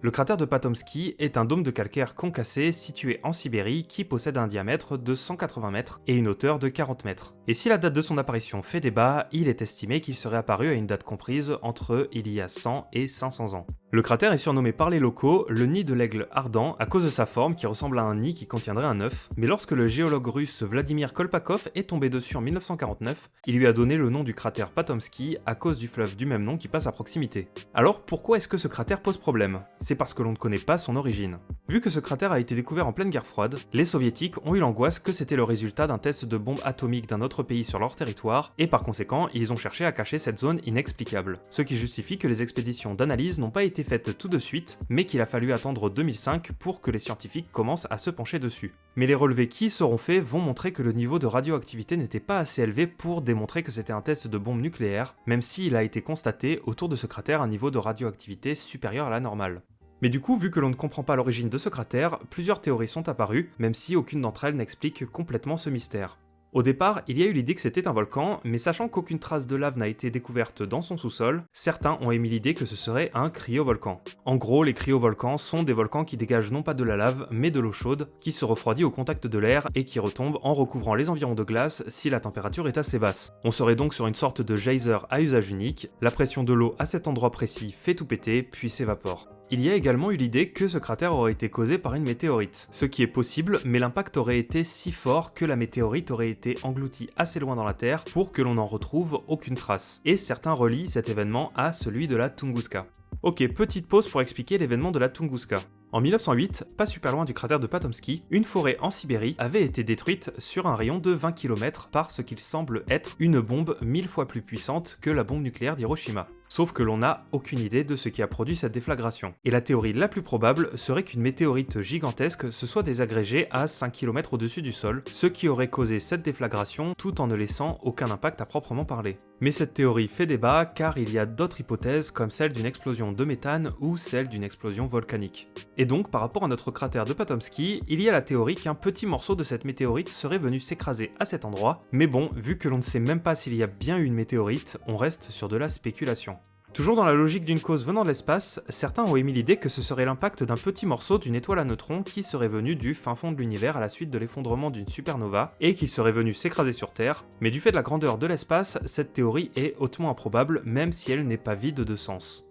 Le cratère de Patomsky est un dôme de calcaire concassé situé en Sibérie qui possède un diamètre de 180 mètres et une hauteur de 40 mètres. Et si la date de son apparition fait débat, il est estimé qu'il serait apparu à une date comprise entre il y a 100 et 500 ans. Le cratère est surnommé par les locaux le nid de l'aigle ardent à cause de sa forme qui ressemble à un nid qui contiendrait un œuf, mais lorsque le géologue russe Vladimir Kolpakov est tombé dessus en 1949, il lui a donné le nom du cratère Patomsky à cause du fleuve du même nom qui passe à proximité. Alors pourquoi est-ce que ce cratère pose problème? C'est parce que l'on ne connaît pas son origine. Vu que ce cratère a été découvert en pleine guerre froide, les soviétiques ont eu l'angoisse que c'était le résultat d'un test de bombe atomique d'un autre pays sur leur territoire, et par conséquent, ils ont cherché à cacher cette zone inexplicable. Ce qui justifie que les expéditions d'analyse n'ont pas été faites tout de suite, mais qu'il a fallu attendre 2005 pour que les scientifiques commencent à se pencher dessus. Mais les relevés qui seront faits vont montrer que le niveau de radioactivité n'était pas assez élevé pour démontrer que c'était un test de bombe nucléaire, même s'il a été constaté autour de ce cratère un niveau de radioactivité supérieur à la normale. Mais du coup, vu que l'on ne comprend pas l'origine de ce cratère, plusieurs théories sont apparues, même si aucune d'entre elles n'explique complètement ce mystère. Au départ, il y a eu l'idée que c'était un volcan, mais sachant qu'aucune trace de lave n'a été découverte dans son sous-sol, certains ont émis l'idée que ce serait un cryovolcan. En gros, les cryovolcans sont des volcans qui dégagent non pas de la lave, mais de l'eau chaude, qui se refroidit au contact de l'air et qui retombe en recouvrant les environs de glace si la température est assez basse. On serait donc sur une sorte de geyser à usage unique, la pression de l'eau à cet endroit précis fait tout péter, puis s'évapore. Il y a également eu l'idée que ce cratère aurait été causé par une météorite, ce qui est possible, mais l'impact aurait été si fort que la météorite aurait été engloutie assez loin dans la Terre pour que l'on n'en retrouve aucune trace, et certains relient cet événement à celui de la Tunguska. Ok, petite pause pour expliquer l'événement de la Tunguska. En 1908, pas super loin du cratère de Patomsky, une forêt en Sibérie avait été détruite sur un rayon de 20 km par ce qu'il semble être une bombe 1000 fois plus puissante que la bombe nucléaire d'Hiroshima. Sauf que l'on n'a aucune idée de ce qui a produit cette déflagration. Et la théorie la plus probable serait qu'une météorite gigantesque se soit désagrégée à 5 km au-dessus du sol, ce qui aurait causé cette déflagration tout en ne laissant aucun impact à proprement parler. Mais cette théorie fait débat car il y a d'autres hypothèses comme celle d'une explosion de méthane ou celle d'une explosion volcanique. Et donc, par rapport à notre cratère de Patomsky, il y a la théorie qu'un petit morceau de cette météorite serait venu s'écraser à cet endroit, mais bon, vu que l'on ne sait même pas s'il y a bien eu une météorite, on reste sur de la spéculation. Toujours dans la logique d'une cause venant de l'espace, certains ont émis l'idée que ce serait l'impact d'un petit morceau d'une étoile à neutrons qui serait venu du fin fond de l'univers à la suite de l'effondrement d'une supernova et qui serait venu s'écraser sur Terre, mais du fait de la grandeur de l'espace, cette théorie est hautement improbable même si elle n'est pas vide de sens.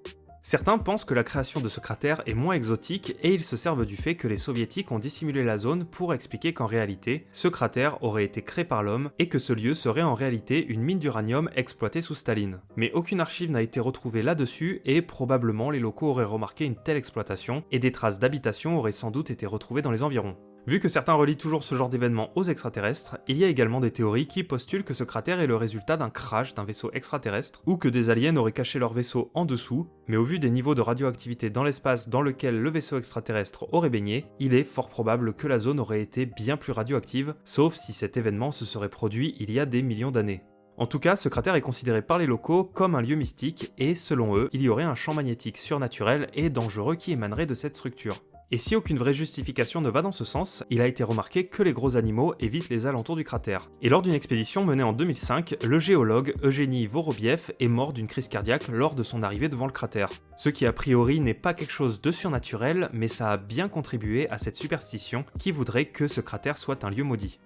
Certains pensent que la création de ce cratère est moins exotique et ils se servent du fait que les soviétiques ont dissimulé la zone pour expliquer qu'en réalité, ce cratère aurait été créé par l'homme et que ce lieu serait en réalité une mine d'uranium exploitée sous Staline. Mais aucune archive n'a été retrouvée là-dessus et probablement les locaux auraient remarqué une telle exploitation et des traces d'habitation auraient sans doute été retrouvées dans les environs. Vu que certains relient toujours ce genre d'événements aux extraterrestres, il y a également des théories qui postulent que ce cratère est le résultat d'un crash d'un vaisseau extraterrestre, ou que des aliens auraient caché leur vaisseau en dessous, mais au vu des niveaux de radioactivité dans l'espace dans lequel le vaisseau extraterrestre aurait baigné, il est fort probable que la zone aurait été bien plus radioactive, sauf si cet événement se serait produit il y a des millions d'années. En tout cas, ce cratère est considéré par les locaux comme un lieu mystique, et selon eux, il y aurait un champ magnétique surnaturel et dangereux qui émanerait de cette structure. Et si aucune vraie justification ne va dans ce sens, il a été remarqué que les gros animaux évitent les alentours du cratère. Et lors d'une expédition menée en 2005, le géologue Eugénie Vorobiev est mort d'une crise cardiaque lors de son arrivée devant le cratère. Ce qui a priori n'est pas quelque chose de surnaturel, mais ça a bien contribué à cette superstition qui voudrait que ce cratère soit un lieu maudit.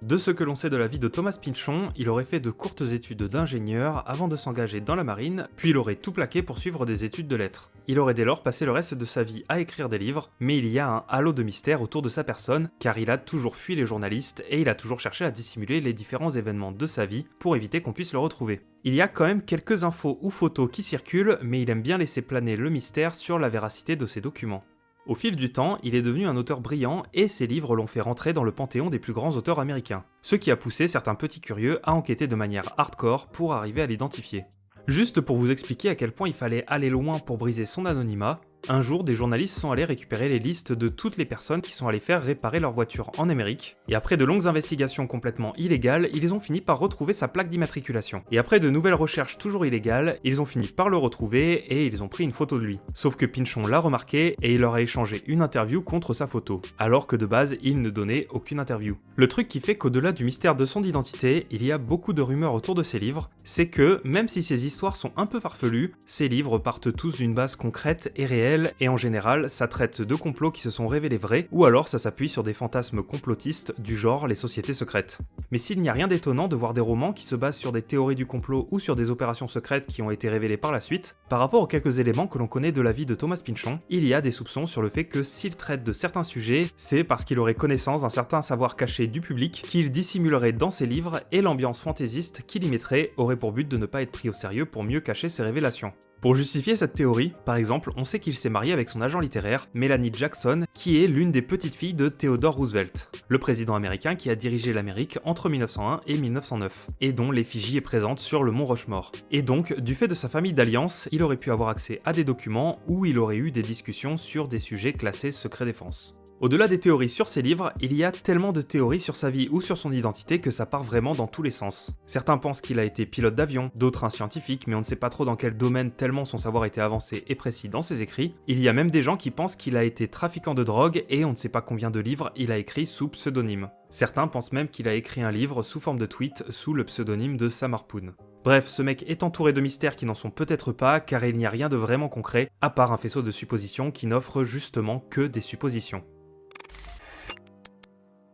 De ce que l'on sait de la vie de Thomas Pynchon, il aurait fait de courtes études d'ingénieur avant de s'engager dans la marine, puis il aurait tout plaqué pour suivre des études de lettres. Il aurait dès lors passé le reste de sa vie à écrire des livres, mais il y a un halo de mystère autour de sa personne, car il a toujours fui les journalistes et il a toujours cherché à dissimuler les différents événements de sa vie pour éviter qu'on puisse le retrouver. Il y a quand même quelques infos ou photos qui circulent, mais il aime bien laisser planer le mystère sur la véracité de ses documents. Au fil du temps, il est devenu un auteur brillant et ses livres l'ont fait rentrer dans le panthéon des plus grands auteurs américains, ce qui a poussé certains petits curieux à enquêter de manière hardcore pour arriver à l'identifier. Juste pour vous expliquer à quel point il fallait aller loin pour briser son anonymat, Un jour, des journalistes sont allés récupérer les listes de toutes les personnes qui sont allées faire réparer leur voiture en Amérique, et après de longues investigations complètement illégales, ils ont fini par retrouver sa plaque d'immatriculation. Et après de nouvelles recherches toujours illégales, ils ont fini par le retrouver et ils ont pris une photo de lui. Sauf que Pynchon l'a remarqué et il leur a échangé une interview contre sa photo, alors que de base, il ne donnait aucune interview. Le truc qui fait qu'au-delà du mystère de son identité, il y a beaucoup de rumeurs autour de ses livres, c'est que, même si ces histoires sont un peu farfelues, ces livres partent tous d'une base concrète et réelle, et en général, ça traite de complots qui se sont révélés vrais, ou alors ça s'appuie sur des fantasmes complotistes du genre les sociétés secrètes. Mais s'il n'y a rien d'étonnant de voir des romans qui se basent sur des théories du complot ou sur des opérations secrètes qui ont été révélées par la suite, par rapport aux quelques éléments que l'on connaît de la vie de Thomas Pynchon, il y a des soupçons sur le fait que s'il traite de certains sujets, c'est parce qu'il aurait connaissance d'un certain savoir caché du public qu'il dissimulerait dans ses livres, et l'ambiance fantaisiste qu'il y mettrait aurait pour but de ne pas être pris au sérieux pour mieux cacher ses révélations. Pour justifier cette théorie, par exemple, on sait qu'il s'est marié avec son agent littéraire, Melanie Jackson, qui est l'une des petites filles de Theodore Roosevelt, le président américain qui a dirigé l'Amérique entre 1901 et 1909, et dont l'effigie est présente sur le mont Rushmore. Et donc, du fait de sa famille d'alliance, il aurait pu avoir accès à des documents où il aurait eu des discussions sur des sujets classés secret défense. Au-delà des théories sur ses livres, il y a tellement de théories sur sa vie ou sur son identité que ça part vraiment dans tous les sens. Certains pensent qu'il a été pilote d'avion, d'autres un scientifique, mais on ne sait pas trop dans quel domaine tellement son savoir était avancé et précis dans ses écrits. Il y a même des gens qui pensent qu'il a été trafiquant de drogue et on ne sait pas combien de livres il a écrit sous pseudonyme. Certains pensent même qu'il a écrit un livre sous forme de tweet sous le pseudonyme de Sam Harpoon. Bref, ce mec est entouré de mystères qui n'en sont peut-être pas, car il n'y a rien de vraiment concret, à part un faisceau de suppositions qui n'offre justement que des suppositions.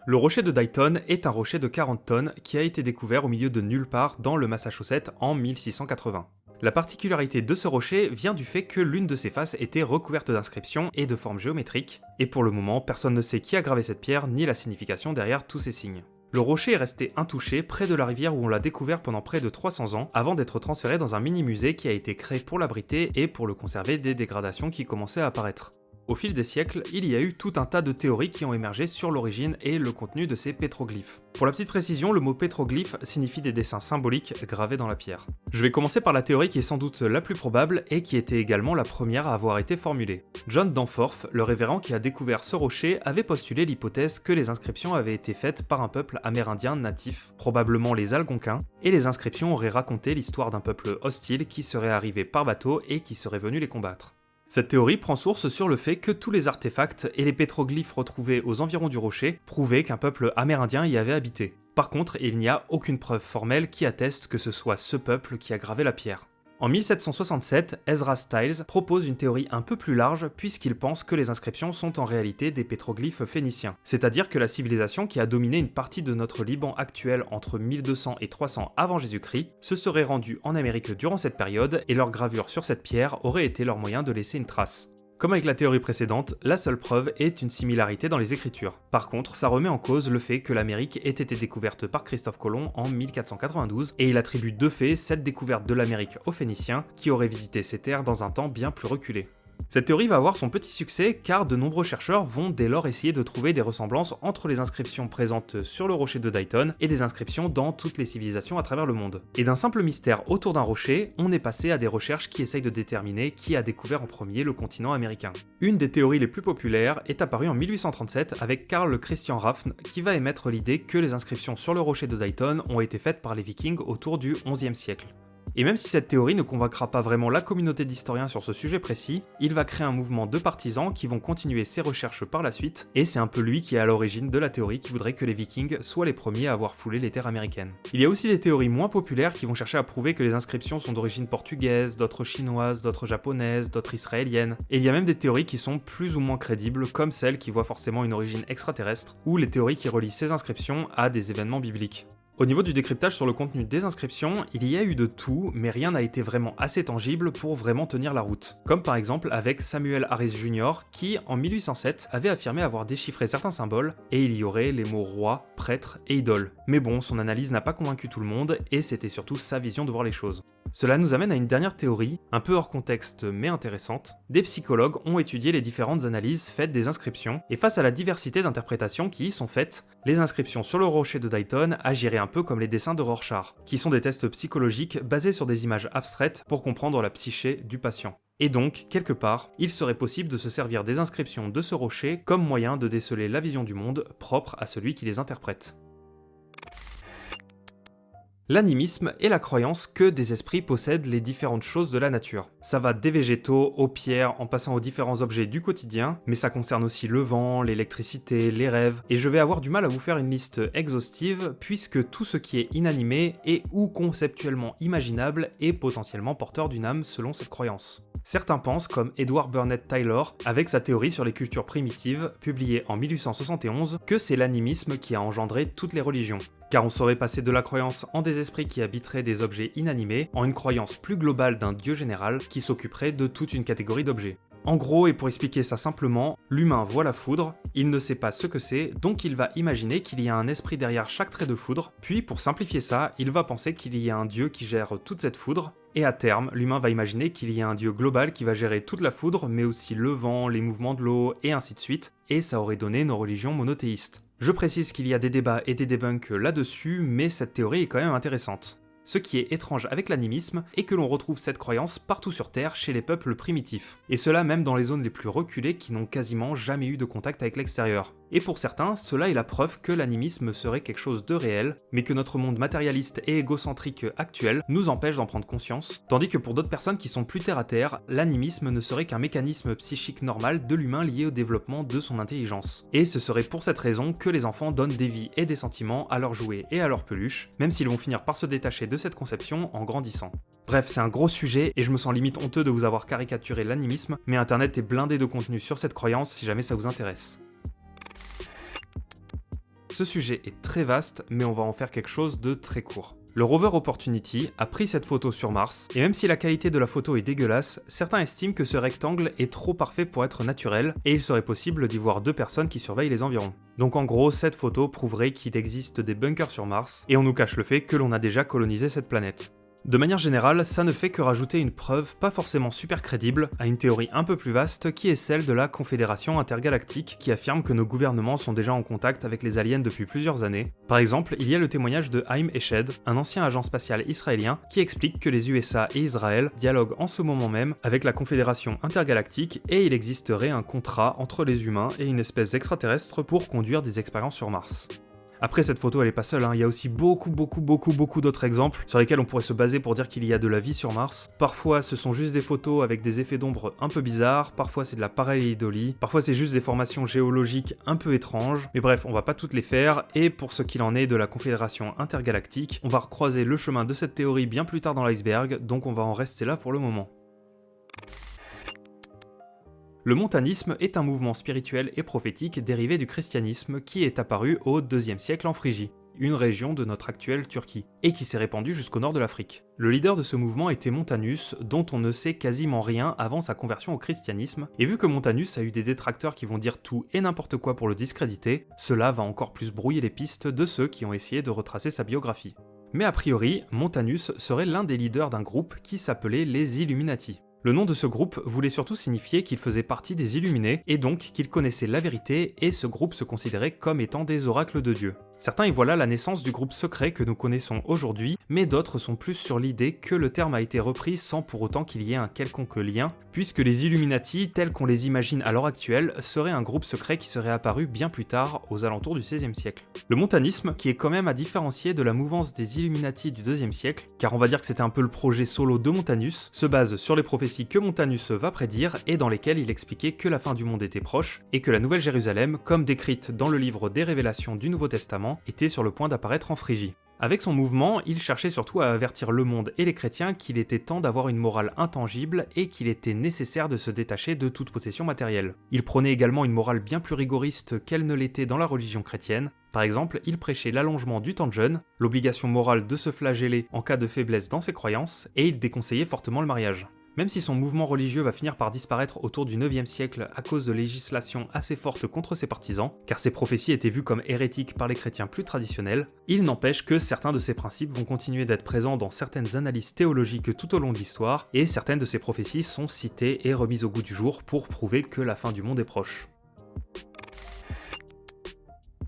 Le rocher de Dayton est un rocher de 40 tonnes qui a été découvert au milieu de nulle part dans le Massachusetts en 1680. La particularité de ce rocher vient du fait que l'une de ses faces était recouverte d'inscriptions et de formes géométriques, et pour le moment, personne ne sait qui a gravé cette pierre ni la signification derrière tous ces signes. Le rocher est resté intouché près de la rivière où on l'a découvert pendant près de 300 ans avant d'être transféré dans un mini-musée qui a été créé pour l'abriter et pour le conserver des dégradations qui commençaient à apparaître. Au fil des siècles, il y a eu tout un tas de théories qui ont émergé sur l'origine et le contenu de ces pétroglyphes. Pour la petite précision, le mot pétroglyphe signifie des dessins symboliques gravés dans la pierre. Je vais commencer par la théorie qui est sans doute la plus probable et qui était également la première à avoir été formulée. John Danforth, le révérend qui a découvert ce rocher, avait postulé l'hypothèse que les inscriptions avaient été faites par un peuple amérindien natif, probablement les Algonquins, et les inscriptions auraient raconté l'histoire d'un peuple hostile qui serait arrivé par bateau et qui serait venu les combattre. Cette théorie prend source sur le fait que tous les artefacts et les pétroglyphes retrouvés aux environs du rocher prouvaient qu'un peuple amérindien y avait habité. Par contre, il n'y a aucune preuve formelle qui atteste que ce soit ce peuple qui a gravé la pierre. En 1767, Ezra Stiles propose une théorie un peu plus large puisqu'il pense que les inscriptions sont en réalité des pétroglyphes phéniciens. C'est-à-dire que la civilisation qui a dominé une partie de notre Liban actuel entre 1200 et 300 avant Jésus-Christ se serait rendue en Amérique durant cette période et leur gravure sur cette pierre aurait été leur moyen de laisser une trace. Comme avec la théorie précédente, la seule preuve est une similarité dans les écritures. Par contre, ça remet en cause le fait que l'Amérique ait été découverte par Christophe Colomb en 1492, et il attribue de fait cette découverte de l'Amérique aux Phéniciens, qui auraient visité ces terres dans un temps bien plus reculé. Cette théorie va avoir son petit succès car de nombreux chercheurs vont dès lors essayer de trouver des ressemblances entre les inscriptions présentes sur le rocher de Dayton et des inscriptions dans toutes les civilisations à travers le monde. Et d'un simple mystère autour d'un rocher, on est passé à des recherches qui essayent de déterminer qui a découvert en premier le continent américain. Une des théories les plus populaires est apparue en 1837 avec Carl Christian Raffn qui va émettre l'idée que les inscriptions sur le rocher de Dayton ont été faites par les Vikings autour du XIe siècle. Et même si cette théorie ne convaincra pas vraiment la communauté d'historiens sur ce sujet précis, il va créer un mouvement de partisans qui vont continuer ses recherches par la suite, et c'est un peu lui qui est à l'origine de la théorie qui voudrait que les Vikings soient les premiers à avoir foulé les terres américaines. Il y a aussi des théories moins populaires qui vont chercher à prouver que les inscriptions sont d'origine portugaise, d'autres chinoises, d'autres japonaises, d'autres israéliennes, et il y a même des théories qui sont plus ou moins crédibles, comme celles qui voient forcément une origine extraterrestre, ou les théories qui relient ces inscriptions à des événements bibliques. Au niveau du décryptage sur le contenu des inscriptions, il y a eu de tout, mais rien n'a été vraiment assez tangible pour vraiment tenir la route. Comme par exemple avec Samuel Harris Jr. qui, en 1807, avait affirmé avoir déchiffré certains symboles, et il y aurait les mots roi, prêtre et idole. Mais bon, son analyse n'a pas convaincu tout le monde, et c'était surtout sa vision de voir les choses. Cela nous amène à une dernière théorie, un peu hors contexte mais intéressante. Des psychologues ont étudié les différentes analyses faites des inscriptions, et face à la diversité d'interprétations qui y sont faites, les inscriptions sur le rocher de Dayton agiraient un peu comme les dessins de Rorschach, qui sont des tests psychologiques basés sur des images abstraites pour comprendre la psyché du patient. et donc, quelque part, il serait possible de se servir des inscriptions de ce rocher comme moyen de déceler la vision du monde propre à celui qui les interprète. L'animisme est la croyance que des esprits possèdent les différentes choses de la nature. Ça va des végétaux aux pierres en passant aux différents objets du quotidien, mais ça concerne aussi le vent, l'électricité, les rêves, et je vais avoir du mal à vous faire une liste exhaustive puisque tout ce qui est inanimé est ou conceptuellement imaginable est potentiellement porteur d'une âme selon cette croyance. Certains pensent, comme Edward Burnett Taylor, avec sa théorie sur les cultures primitives, publiée en 1871, que c'est l'animisme qui a engendré toutes les religions. Car on saurait passer de la croyance en des esprits qui habiteraient des objets inanimés en une croyance plus globale d'un dieu général qui s'occuperait de toute une catégorie d'objets. En gros, et pour expliquer ça simplement, l'humain voit la foudre, il ne sait pas ce que c'est, donc il va imaginer qu'il y a un esprit derrière chaque trait de foudre, puis pour simplifier ça, il va penser qu'il y a un dieu qui gère toute cette foudre, et à terme, l'humain va imaginer qu'il y a un dieu global qui va gérer toute la foudre, mais aussi le vent, les mouvements de l'eau, et ainsi de suite, et ça aurait donné nos religions monothéistes. Je précise qu'il y a des débats et des debunks là-dessus, mais cette théorie est quand même intéressante. Ce qui est étrange avec l'animisme est que l'on retrouve cette croyance partout sur Terre chez les peuples primitifs, et cela même dans les zones les plus reculées qui n'ont quasiment jamais eu de contact avec l'extérieur. Et pour certains, cela est la preuve que l'animisme serait quelque chose de réel, mais que notre monde matérialiste et égocentrique actuel nous empêche d'en prendre conscience, tandis que pour d'autres personnes qui sont plus terre à terre, l'animisme ne serait qu'un mécanisme psychique normal de l'humain lié au développement de son intelligence. Et ce serait pour cette raison que les enfants donnent des vies et des sentiments à leurs jouets et à leurs peluches, même s'ils vont finir par se détacher de cette conception en grandissant. Bref, c'est un gros sujet et je me sens limite honteux de vous avoir caricaturé l'animisme, mais internet est blindé de contenu sur cette croyance si jamais ça vous intéresse. Ce sujet est très vaste, mais on va en faire quelque chose de très court. Le rover Opportunity a pris cette photo sur Mars, et même si la qualité de la photo est dégueulasse, certains estiment que ce rectangle est trop parfait pour être naturel, et il serait possible d'y voir deux personnes qui surveillent les environs. Donc en gros, cette photo prouverait qu'il existe des bunkers sur Mars, et on nous cache le fait que l'on a déjà colonisé cette planète. De manière générale, ça ne fait que rajouter une preuve pas forcément super crédible à une théorie un peu plus vaste qui est celle de la Confédération intergalactique qui affirme que nos gouvernements sont déjà en contact avec les aliens depuis plusieurs années. Par exemple, il y a le témoignage de Haim Eshed, un ancien agent spatial israélien, qui explique que les USA et Israël dialoguent en ce moment même avec la Confédération intergalactique et il existerait un contrat entre les humains et une espèce extraterrestre pour conduire des expériences sur Mars. Après, cette photo elle est pas seule, il y a aussi beaucoup d'autres exemples sur lesquels on pourrait se baser pour dire qu'il y a de la vie sur Mars. Parfois ce sont juste des photos avec des effets d'ombre un peu bizarres, parfois c'est de la pareidolie, parfois c'est juste des formations géologiques un peu étranges, mais bref, on va pas toutes les faire, et pour ce qu'il en est de la Confédération intergalactique, on va recroiser le chemin de cette théorie bien plus tard dans l'iceberg, donc on va en rester là pour le moment. Le montanisme est un mouvement spirituel et prophétique dérivé du christianisme qui est apparu au IIe siècle en Phrygie, une région de notre actuelle Turquie, et qui s'est répandu jusqu'au nord de l'Afrique. Le leader de ce mouvement était Montanus, dont on ne sait quasiment rien avant sa conversion au christianisme, et vu que Montanus a eu des détracteurs qui vont dire tout et n'importe quoi pour le discréditer, cela va encore plus brouiller les pistes de ceux qui ont essayé de retracer sa biographie. Mais a priori, Montanus serait l'un des leaders d'un groupe qui s'appelait les Illuminati. Le nom de ce groupe voulait surtout signifier qu'il faisait partie des Illuminés, et donc qu'il connaissait la vérité, et ce groupe se considérait comme étant des oracles de Dieu. Certains y voient là la naissance du groupe secret que nous connaissons aujourd'hui, mais d'autres sont plus sur l'idée que le terme a été repris sans pour autant qu'il y ait un quelconque lien, puisque les Illuminati, tels qu'on les imagine à l'heure actuelle, seraient un groupe secret qui serait apparu bien plus tard, aux alentours du XVIe siècle. Le montanisme, qui est quand même à différencier de la mouvance des Illuminati du IIe siècle, car on va dire que c'était un peu le projet solo de Montanus, se base sur les prophéties que Montanus va prédire et dans lesquelles il expliquait que la fin du monde était proche, et que la Nouvelle Jérusalem, comme décrite dans le livre des Révélations du Nouveau Testament, était sur le point d'apparaître en Phrygie. Avec son mouvement, il cherchait surtout à avertir le monde et les chrétiens qu'il était temps d'avoir une morale intangible et qu'il était nécessaire de se détacher de toute possession matérielle. Il prônait également une morale bien plus rigoriste qu'elle ne l'était dans la religion chrétienne. Par exemple, il prêchait l'allongement du temps de jeûne, l'obligation morale de se flageller en cas de faiblesse dans ses croyances, et il déconseillait fortement le mariage. Même si son mouvement religieux va finir par disparaître autour du IXe siècle à cause de législations assez fortes contre ses partisans, car ses prophéties étaient vues comme hérétiques par les chrétiens plus traditionnels, il n'empêche que certains de ses principes vont continuer d'être présents dans certaines analyses théologiques tout au long de l'histoire, et certaines de ses prophéties sont citées et remises au goût du jour pour prouver que la fin du monde est proche.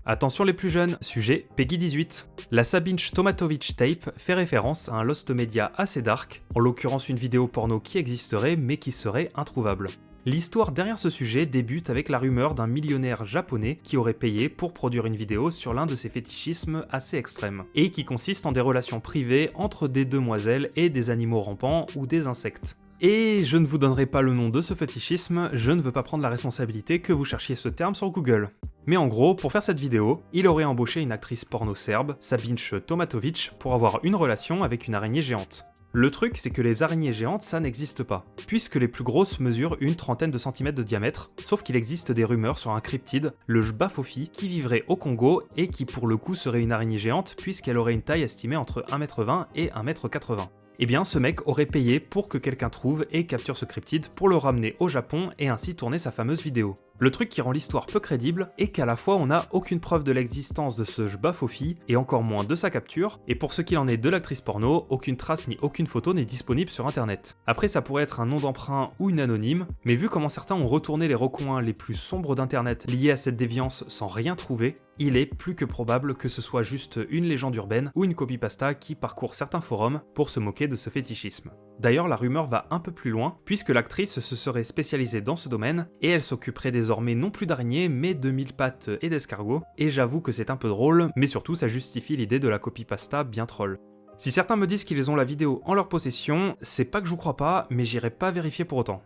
Attention les plus jeunes, sujet Peggy 18. La Sabinch Tomatovich Tape fait référence à un lost media assez dark, en l'occurrence une vidéo porno qui existerait mais qui serait introuvable. L'histoire derrière ce sujet débute avec la rumeur d'un millionnaire japonais qui aurait payé pour produire une vidéo sur l'un de ses fétichismes assez extrêmes, et qui consiste en des relations privées entre des demoiselles et des animaux rampants ou des insectes. Et je ne vous donnerai pas le nom de ce fétichisme, je ne veux pas prendre la responsabilité que vous cherchiez ce terme sur Google. Mais en gros, pour faire cette vidéo, il aurait embauché une actrice porno serbe, Sabinch Tomatovich, pour avoir une relation avec une araignée géante. Le truc, c'est que les araignées géantes, ça n'existe pas, puisque les plus grosses mesurent une trentaine de centimètres de diamètre, sauf qu'il existe des rumeurs sur un cryptide, le Jbafofi, qui vivrait au Congo et qui pour le coup serait une araignée géante puisqu'elle aurait une taille estimée entre 1m20 et 1m80. Eh bien, ce mec aurait payé pour que quelqu'un trouve et capture ce cryptide pour le ramener au Japon et ainsi tourner sa fameuse vidéo. Le truc qui rend l'histoire peu crédible est qu'à la fois on n'a aucune preuve de l'existence de ce Jbafofi et encore moins de sa capture, et pour ce qu'il en est de l'actrice porno, aucune trace ni aucune photo n'est disponible sur internet. Après ça pourrait être un nom d'emprunt ou une anonyme, mais vu comment certains ont retourné les recoins les plus sombres d'internet liés à cette déviance sans rien trouver, il est plus que probable que ce soit juste une légende urbaine ou une copypasta qui parcourt certains forums pour se moquer de ce fétichisme. D'ailleurs, la rumeur va un peu plus loin, puisque l'actrice se serait spécialisée dans ce domaine, et elle s'occuperait désormais non plus d'araignées, mais de mille pattes et d'escargots, et j'avoue que c'est un peu drôle, mais surtout ça justifie l'idée de la copypasta bien troll. Si certains me disent qu'ils ont la vidéo en leur possession, c'est pas que je vous crois pas, mais j'irai pas vérifier pour autant.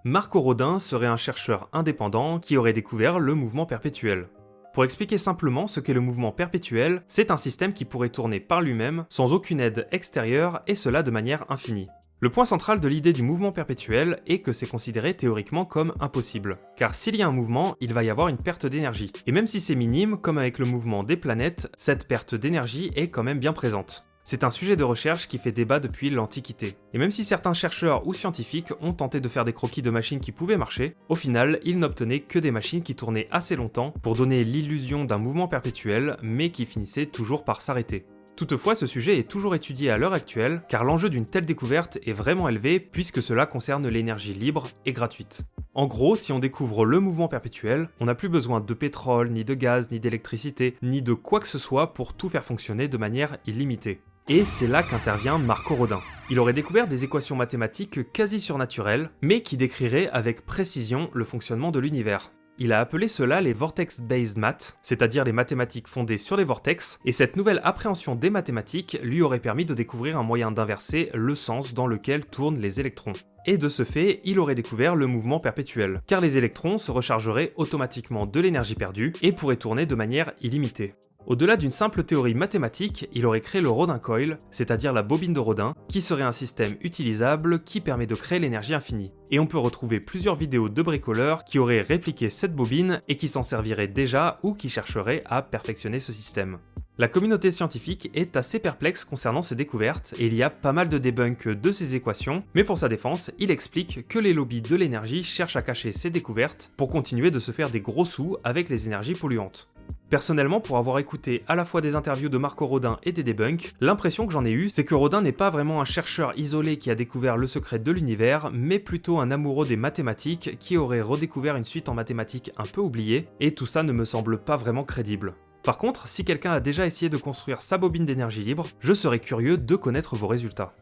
Marco Rodin serait un chercheur indépendant qui aurait découvert le mouvement perpétuel. Pour expliquer simplement ce qu'est le mouvement perpétuel, c'est un système qui pourrait tourner par lui-même sans aucune aide extérieure et cela de manière infinie. Le point central de l'idée du mouvement perpétuel est que c'est considéré théoriquement comme impossible. Car s'il y a un mouvement, il va y avoir une perte d'énergie. Et même si c'est minime, comme avec le mouvement des planètes, cette perte d'énergie est quand même bien présente. C'est un sujet de recherche qui fait débat depuis l'Antiquité. Et même si certains chercheurs ou scientifiques ont tenté de faire des croquis de machines qui pouvaient marcher, au final, ils n'obtenaient que des machines qui tournaient assez longtemps pour donner l'illusion d'un mouvement perpétuel, mais qui finissaient toujours par s'arrêter. Toutefois, ce sujet est toujours étudié à l'heure actuelle, car l'enjeu d'une telle découverte est vraiment élevé puisque cela concerne l'énergie libre et gratuite. En gros, si on découvre le mouvement perpétuel, on n'a plus besoin de pétrole, ni de gaz, ni d'électricité, ni de quoi que ce soit pour tout faire fonctionner de manière illimitée. Et c'est là qu'intervient Marco Rodin. Il aurait découvert des équations mathématiques quasi surnaturelles, mais qui décriraient avec précision le fonctionnement de l'univers. Il a appelé cela les vortex-based maths, c'est-à-dire les mathématiques fondées sur les vortex, et cette nouvelle appréhension des mathématiques lui aurait permis de découvrir un moyen d'inverser le sens dans lequel tournent les électrons. Et de ce fait, il aurait découvert le mouvement perpétuel, car les électrons se rechargeraient automatiquement de l'énergie perdue et pourraient tourner de manière illimitée. Au-delà d'une simple théorie mathématique, il aurait créé le Rodin Coil, c'est-à-dire la bobine de Rodin, qui serait un système utilisable qui permet de créer l'énergie infinie. Et on peut retrouver plusieurs vidéos de bricoleurs qui auraient répliqué cette bobine et qui s'en serviraient déjà ou qui chercheraient à perfectionner ce système. La communauté scientifique est assez perplexe concernant ces découvertes et il y a pas mal de debunks de ces équations, mais pour sa défense, il explique que les lobbies de l'énergie cherchent à cacher ces découvertes pour continuer de se faire des gros sous avec les énergies polluantes. Personnellement, pour avoir écouté à la fois des interviews de Marco Rodin et des debunks, l'impression que j'en ai eue, c'est que Rodin n'est pas vraiment un chercheur isolé qui a découvert le secret de l'univers, mais plutôt un amoureux des mathématiques qui aurait redécouvert une suite en mathématiques un peu oubliée, et tout ça ne me semble pas vraiment crédible. Par contre, si quelqu'un a déjà essayé de construire sa bobine d'énergie libre, je serais curieux de connaître vos résultats.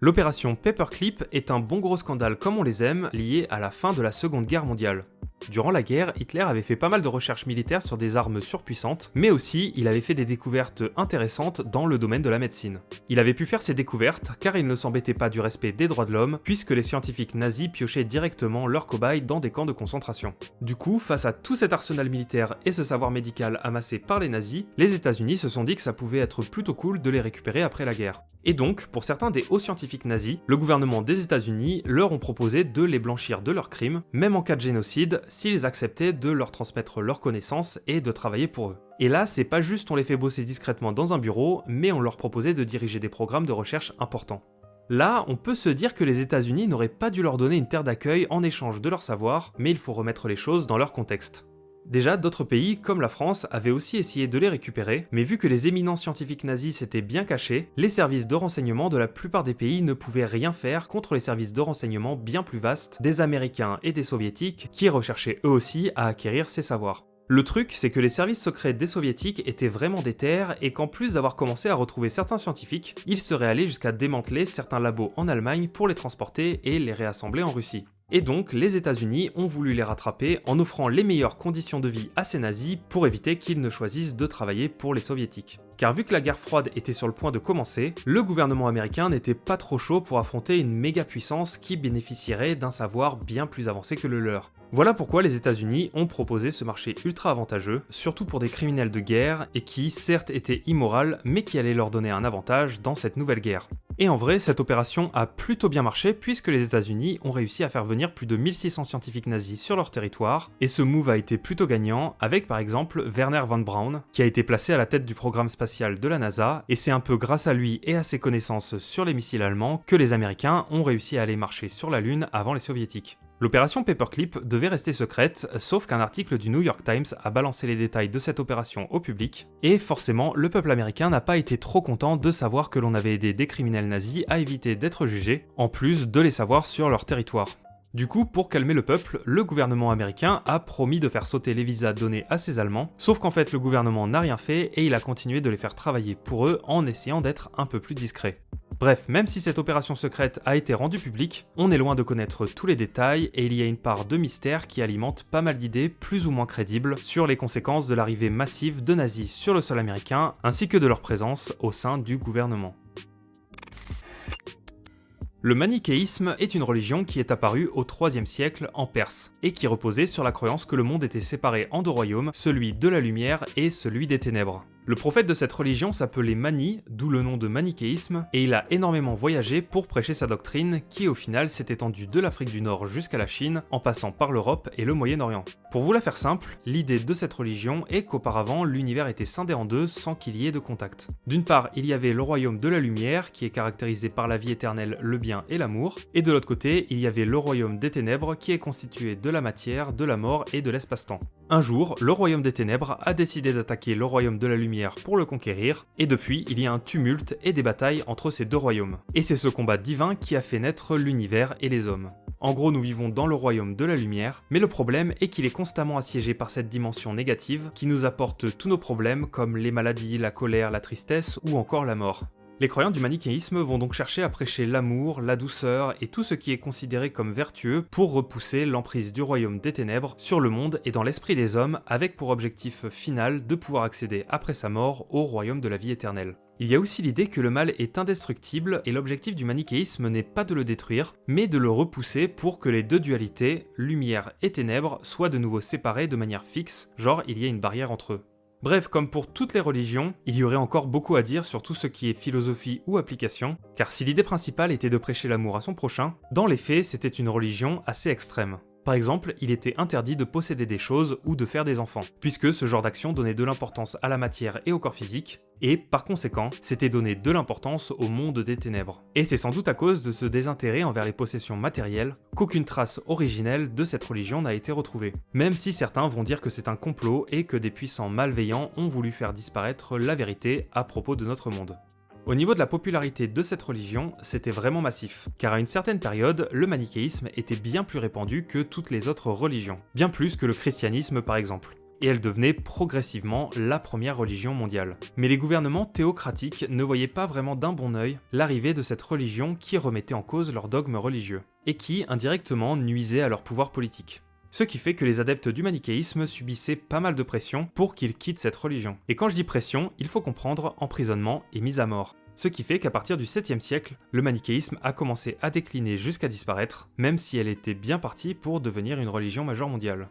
L'opération Paperclip est un bon gros scandale comme on les aime, lié à la fin de la Seconde Guerre mondiale. Durant la guerre, Hitler avait fait pas mal de recherches militaires sur des armes surpuissantes, mais aussi il avait fait des découvertes intéressantes dans le domaine de la médecine. Il avait pu faire ces découvertes car il ne s'embêtait pas du respect des droits de l'homme, puisque les scientifiques nazis piochaient directement leurs cobayes dans des camps de concentration. Du coup, face à tout cet arsenal militaire et ce savoir médical amassé par les nazis, les États-Unis se sont dit que ça pouvait être plutôt cool de les récupérer après la guerre. Et donc, pour certains des hauts scientifiques nazis, le gouvernement des États-Unis leur ont proposé de les blanchir de leurs crimes, même en cas de génocide, s'ils acceptaient de leur transmettre leurs connaissances et de travailler pour eux. Et là, c'est pas juste on les fait bosser discrètement dans un bureau, mais on leur proposait de diriger des programmes de recherche importants. Là, on peut se dire que les États-Unis n'auraient pas dû leur donner une terre d'accueil en échange de leur savoir, mais il faut remettre les choses dans leur contexte. Déjà, d'autres pays, comme la France, avaient aussi essayé de les récupérer, mais vu que les éminents scientifiques nazis s'étaient bien cachés, les services de renseignement de la plupart des pays ne pouvaient rien faire contre les services de renseignement bien plus vastes des Américains et des Soviétiques qui recherchaient eux aussi à acquérir ces savoirs. Le truc, c'est que les services secrets des soviétiques étaient vraiment déter et qu'en plus d'avoir commencé à retrouver certains scientifiques, ils seraient allés jusqu'à démanteler certains labos en Allemagne pour les transporter et les réassembler en Russie. Et donc, les États-Unis ont voulu les rattraper en offrant les meilleures conditions de vie à ces nazis pour éviter qu'ils ne choisissent de travailler pour les soviétiques. Car vu que la guerre froide était sur le point de commencer, le gouvernement américain n'était pas trop chaud pour affronter une méga puissance qui bénéficierait d'un savoir bien plus avancé que le leur. Voilà pourquoi les États-Unis ont proposé ce marché ultra avantageux, surtout pour des criminels de guerre, et qui certes était immoral, mais qui allait leur donner un avantage dans cette nouvelle guerre. Et en vrai, cette opération a plutôt bien marché puisque les États-Unis ont réussi à faire venir plus de 1600 scientifiques nazis sur leur territoire, et ce move a été plutôt gagnant avec par exemple Werner von Braun, qui a été placé à la tête du programme spatial de la NASA, et c'est un peu grâce à lui et à ses connaissances sur les missiles allemands que les Américains ont réussi à aller marcher sur la Lune avant les Soviétiques. L'opération Paperclip devait rester secrète, sauf qu'un article du New York Times a balancé les détails de cette opération au public, et forcément, le peuple américain n'a pas été trop content de savoir que l'on avait aidé des criminels nazis à éviter d'être jugés, en plus de les savoir sur leur territoire. Du coup, pour calmer le peuple, le gouvernement américain a promis de faire sauter les visas donnés à ces Allemands, sauf qu'en fait le gouvernement n'a rien fait et il a continué de les faire travailler pour eux en essayant d'être un peu plus discret. Bref, même si cette opération secrète a été rendue publique, on est loin de connaître tous les détails et il y a une part de mystère qui alimente pas mal d'idées plus ou moins crédibles sur les conséquences de l'arrivée massive de nazis sur le sol américain ainsi que de leur présence au sein du gouvernement. Le manichéisme est une religion qui est apparue au IIIe siècle en Perse, et qui reposait sur la croyance que le monde était séparé en deux royaumes, celui de la lumière et celui des ténèbres. Le prophète de cette religion s'appelait Mani, d'où le nom de manichéisme, et il a énormément voyagé pour prêcher sa doctrine qui au final s'est étendue de l'Afrique du Nord jusqu'à la Chine, en passant par l'Europe et le Moyen-Orient. Pour vous la faire simple, l'idée de cette religion est qu'auparavant l'univers était scindé en deux sans qu'il y ait de contact. D'une part, il y avait le royaume de la lumière, qui est caractérisé par la vie éternelle, le bien et l'amour, et de l'autre côté, il y avait le royaume des ténèbres, qui est constitué de la matière, de la mort et de l'espace-temps. Un jour, le royaume des ténèbres a décidé d'attaquer le royaume de la lumière pour le conquérir, et depuis, il y a un tumulte et des batailles entre ces deux royaumes. Et c'est ce combat divin qui a fait naître l'univers et les hommes. En gros, nous vivons dans le royaume de la lumière, mais le problème est qu'il est constamment assiégé par cette dimension négative qui nous apporte tous nos problèmes comme les maladies, la colère, la tristesse ou encore la mort. Les croyants du manichéisme vont donc chercher à prêcher l'amour, la douceur et tout ce qui est considéré comme vertueux pour repousser l'emprise du royaume des ténèbres sur le monde et dans l'esprit des hommes avec pour objectif final de pouvoir accéder après sa mort au royaume de la vie éternelle. Il y a aussi l'idée que le mal est indestructible et l'objectif du manichéisme n'est pas de le détruire, mais de le repousser pour que les deux dualités, lumière et ténèbres, soient de nouveau séparées de manière fixe, genre il y a une barrière entre eux. Bref, comme pour toutes les religions, il y aurait encore beaucoup à dire sur tout ce qui est philosophie ou application, car si l'idée principale était de prêcher l'amour à son prochain, dans les faits c'était une religion assez extrême. Par exemple, il était interdit de posséder des choses ou de faire des enfants, puisque ce genre d'action donnait de l'importance à la matière et au corps physique, et par conséquent, c'était donner de l'importance au monde des ténèbres. Et c'est sans doute à cause de ce désintérêt envers les possessions matérielles qu'aucune trace originelle de cette religion n'a été retrouvée. Même si certains vont dire que c'est un complot et que des puissants malveillants ont voulu faire disparaître la vérité à propos de notre monde. Au niveau de la popularité de cette religion, c'était vraiment massif, car à une certaine période, le manichéisme était bien plus répandu que toutes les autres religions, bien plus que le christianisme par exemple. Et elle devenait progressivement la première religion mondiale. Mais les gouvernements théocratiques ne voyaient pas vraiment d'un bon œil l'arrivée de cette religion qui remettait en cause leurs dogmes religieux, et qui indirectement nuisait à leur pouvoir politique. Ce qui fait que les adeptes du manichéisme subissaient pas mal de pression pour qu'ils quittent cette religion. Et quand je dis pression, il faut comprendre emprisonnement et mise à mort. Ce qui fait qu'à partir du 7e siècle, le manichéisme a commencé à décliner jusqu'à disparaître, même si elle était bien partie pour devenir une religion majeure mondiale.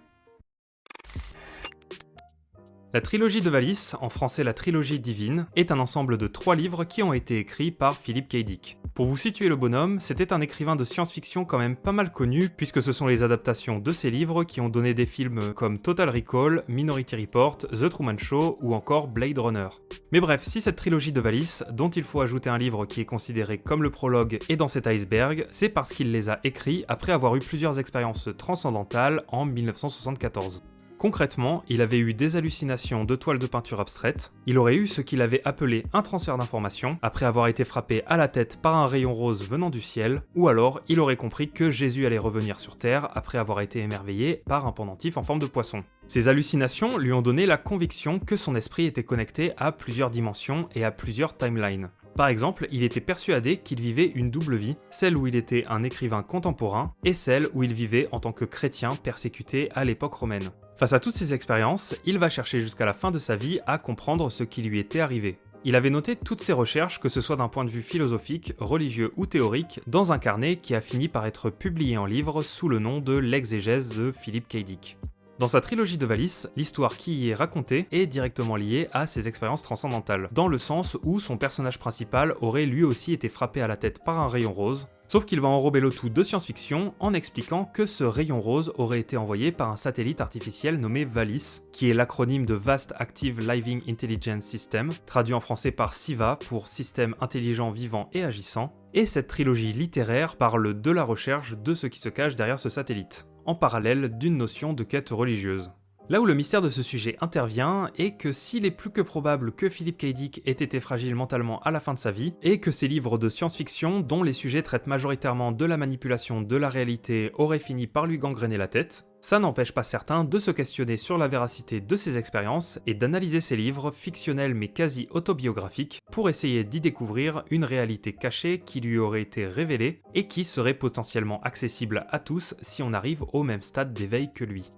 La trilogie de Wallis, en français la trilogie divine, est un ensemble de 3 livres qui ont été écrits par Philip K. Dick. Pour vous situer le bonhomme, c'était un écrivain de science-fiction quand même pas mal connu, puisque ce sont les adaptations de ces livres qui ont donné des films comme Total Recall, Minority Report, The Truman Show ou encore Blade Runner. Mais bref, si cette trilogie de Wallis, dont il faut ajouter un livre qui est considéré comme le prologue, est dans cet iceberg, c'est parce qu'il les a écrits après avoir eu plusieurs expériences transcendantales en 1974. Concrètement, il avait eu des hallucinations de toiles de peinture abstraites, il aurait eu ce qu'il avait appelé un transfert d'information après avoir été frappé à la tête par un rayon rose venant du ciel, ou alors il aurait compris que Jésus allait revenir sur Terre après avoir été émerveillé par un pendentif en forme de poisson. Ces hallucinations lui ont donné la conviction que son esprit était connecté à plusieurs dimensions et à plusieurs timelines. Par exemple, il était persuadé qu'il vivait une double vie, celle où il était un écrivain contemporain et celle où il vivait en tant que chrétien persécuté à l'époque romaine. Face à toutes ces expériences, il va chercher jusqu'à la fin de sa vie à comprendre ce qui lui était arrivé. Il avait noté toutes ses recherches, que ce soit d'un point de vue philosophique, religieux ou théorique, dans un carnet qui a fini par être publié en livre sous le nom de l'Exégèse de Philip K. Dick. Dans sa trilogie de Valis, l'histoire qui y est racontée est directement liée à ses expériences transcendantales, dans le sens où son personnage principal aurait lui aussi été frappé à la tête par un rayon rose, sauf qu'il va enrober le tout de science-fiction en expliquant que ce rayon rose aurait été envoyé par un satellite artificiel nommé Valis, qui est l'acronyme de Vast Active Living Intelligence System, traduit en français par SIVA pour Système Intelligent Vivant et Agissant, et cette trilogie littéraire parle de la recherche de ce qui se cache derrière ce satellite, en parallèle d'une notion de quête religieuse. Là où le mystère de ce sujet intervient est que s'il est plus que probable que Philip K. Dick ait été fragile mentalement à la fin de sa vie, et que ses livres de science-fiction, dont les sujets traitent majoritairement de la manipulation de la réalité, auraient fini par lui gangréner la tête, ça n'empêche pas certains de se questionner sur la véracité de ses expériences et d'analyser ses livres, fictionnels mais quasi autobiographiques, pour essayer d'y découvrir une réalité cachée qui lui aurait été révélée et qui serait potentiellement accessible à tous si on arrive au même stade d'éveil que lui.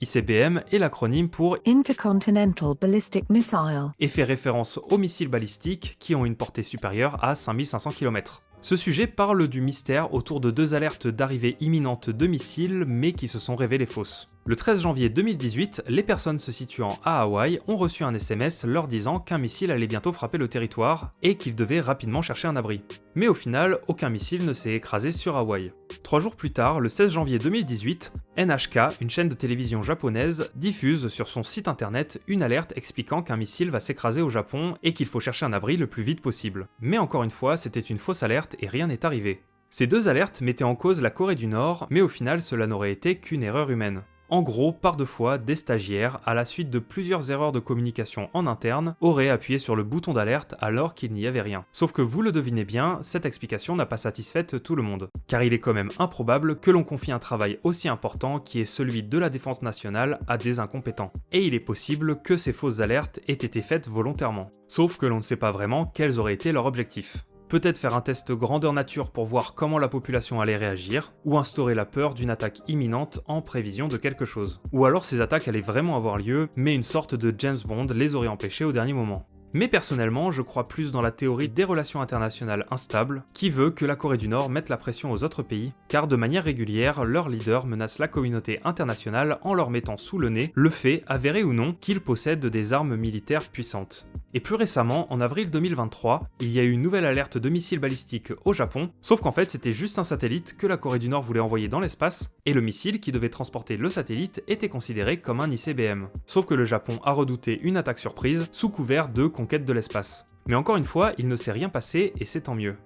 ICBM est l'acronyme pour Intercontinental Ballistic Missile et fait référence aux missiles balistiques qui ont une portée supérieure à 5500 km. Ce sujet parle du mystère autour de deux alertes d'arrivée imminente de missiles mais qui se sont révélées fausses. Le 13 janvier 2018, les personnes se situant à Hawaï ont reçu un SMS leur disant qu'un missile allait bientôt frapper le territoire et qu'ils devaient rapidement chercher un abri. Mais au final, aucun missile ne s'est écrasé sur Hawaï. 3 jours plus tard, le 16 janvier 2018, NHK, une chaîne de télévision japonaise, diffuse sur son site internet une alerte expliquant qu'un missile va s'écraser au Japon et qu'il faut chercher un abri le plus vite possible. Mais encore une fois, c'était une fausse alerte et rien n'est arrivé. Ces deux alertes mettaient en cause la Corée du Nord, mais au final cela n'aurait été qu'une erreur humaine. En gros, par deux fois, des stagiaires, à la suite de plusieurs erreurs de communication en interne, auraient appuyé sur le bouton d'alerte alors qu'il n'y avait rien. Sauf que vous le devinez bien, cette explication n'a pas satisfait tout le monde. Car il est quand même improbable que l'on confie un travail aussi important qui est celui de la défense nationale à des incompétents. Et il est possible que ces fausses alertes aient été faites volontairement. Sauf que l'on ne sait pas vraiment quels auraient été leurs objectifs. Peut-être faire un test grandeur nature pour voir comment la population allait réagir, ou instaurer la peur d'une attaque imminente en prévision de quelque chose. Ou alors ces attaques allaient vraiment avoir lieu, mais une sorte de James Bond les aurait empêchées au dernier moment. Mais personnellement, je crois plus dans la théorie des relations internationales instables, qui veut que la Corée du Nord mette la pression aux autres pays, car de manière régulière, leurs leaders menacent la communauté internationale en leur mettant sous le nez le fait, avéré ou non, qu'ils possèdent des armes militaires puissantes. Et plus récemment, en avril 2023, il y a eu une nouvelle alerte de missiles balistiques au Japon, sauf qu'en fait c'était juste un satellite que la Corée du Nord voulait envoyer dans l'espace, et le missile qui devait transporter le satellite était considéré comme un ICBM. Sauf que le Japon a redouté une attaque surprise sous couvert de conquête de l'espace. Mais encore une fois, il ne s'est rien passé et c'est tant mieux.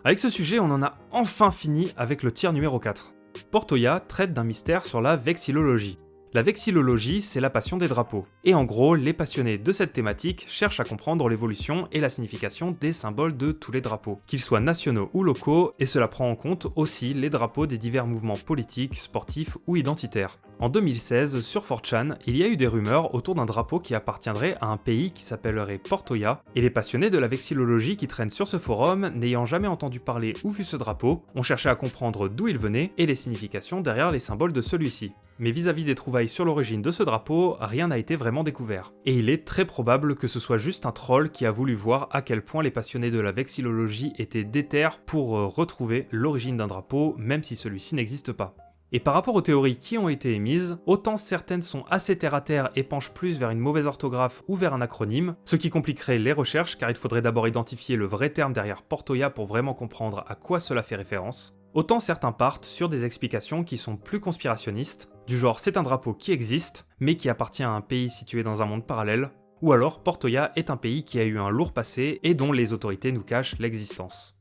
Avec ce sujet, on en a enfin fini avec le tiers numéro 4. Portoya traite d'un mystère sur la vexillologie. La vexillologie, c'est la passion des drapeaux. Et en gros, les passionnés de cette thématique cherchent à comprendre l'évolution et la signification des symboles de tous les drapeaux, qu'ils soient nationaux ou locaux, et cela prend en compte aussi les drapeaux des divers mouvements politiques, sportifs ou identitaires. En 2016, sur 4chan, il y a eu des rumeurs autour d'un drapeau qui appartiendrait à un pays qui s'appellerait Portoya, et les passionnés de la vexillologie qui traînent sur ce forum, n'ayant jamais entendu parler où fut ce drapeau, ont cherché à comprendre d'où il venait et les significations derrière les symboles de celui-ci. Mais vis-à-vis des trouvailles sur l'origine de ce drapeau, rien n'a été vraiment découvert. Et il est très probable que ce soit juste un troll qui a voulu voir à quel point les passionnés de la vexillologie étaient déter pour retrouver l'origine d'un drapeau, même si celui-ci n'existe pas. Et par rapport aux théories qui ont été émises, autant certaines sont assez terre-à-terre et penchent plus vers une mauvaise orthographe ou vers un acronyme, ce qui compliquerait les recherches car il faudrait d'abord identifier le vrai terme derrière Portoya pour vraiment comprendre à quoi cela fait référence, autant certains partent sur des explications qui sont plus conspirationnistes, du genre c'est un drapeau qui existe, mais qui appartient à un pays situé dans un monde parallèle, ou alors Portoya est un pays qui a eu un lourd passé et dont les autorités nous cachent l'existence.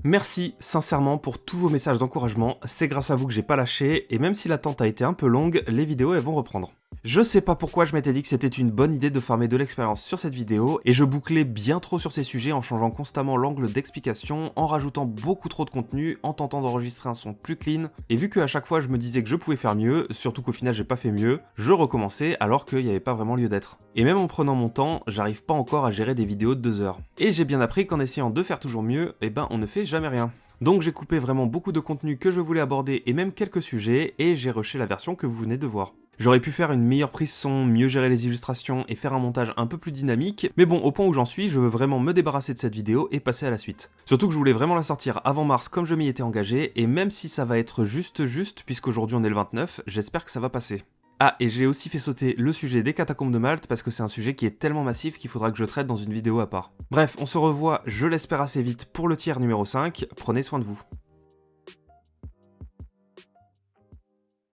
Merci sincèrement pour tous vos messages d'encouragement, c'est grâce à vous que j'ai pas lâché, et même si l'attente a été un peu longue, les vidéos elles vont reprendre. Je sais pas pourquoi je m'étais dit que c'était une bonne idée de farmer de l'expérience sur cette vidéo, et je bouclais bien trop sur ces sujets en changeant constamment l'angle d'explication, en rajoutant beaucoup trop de contenu, en tentant d'enregistrer un son plus clean, et vu qu'à chaque fois je me disais que je pouvais faire mieux, surtout qu'au final j'ai pas fait mieux, je recommençais alors qu'il n'y avait pas vraiment lieu d'être. Et même en prenant mon temps, j'arrive pas encore à gérer des vidéos de 2 heures. Et j'ai bien appris qu'en essayant de faire toujours mieux, on ne fait jamais rien. Donc j'ai coupé vraiment beaucoup de contenu que je voulais aborder et même quelques sujets, et j'ai rushé la version que vous venez de voir. J'aurais pu faire une meilleure prise son, mieux gérer les illustrations et faire un montage un peu plus dynamique, mais bon, au point où j'en suis, je veux vraiment me débarrasser de cette vidéo et passer à la suite. Surtout que je voulais vraiment la sortir avant mars comme je m'y étais engagé, et même si ça va être juste, puisqu'aujourd'hui on est le 29, j'espère que ça va passer. Ah, et j'ai aussi fait sauter le sujet des catacombes de Malte parce que c'est un sujet qui est tellement massif qu'il faudra que je traite dans une vidéo à part. Bref, on se revoit, je l'espère assez vite, pour le tiers numéro 5, prenez soin de vous.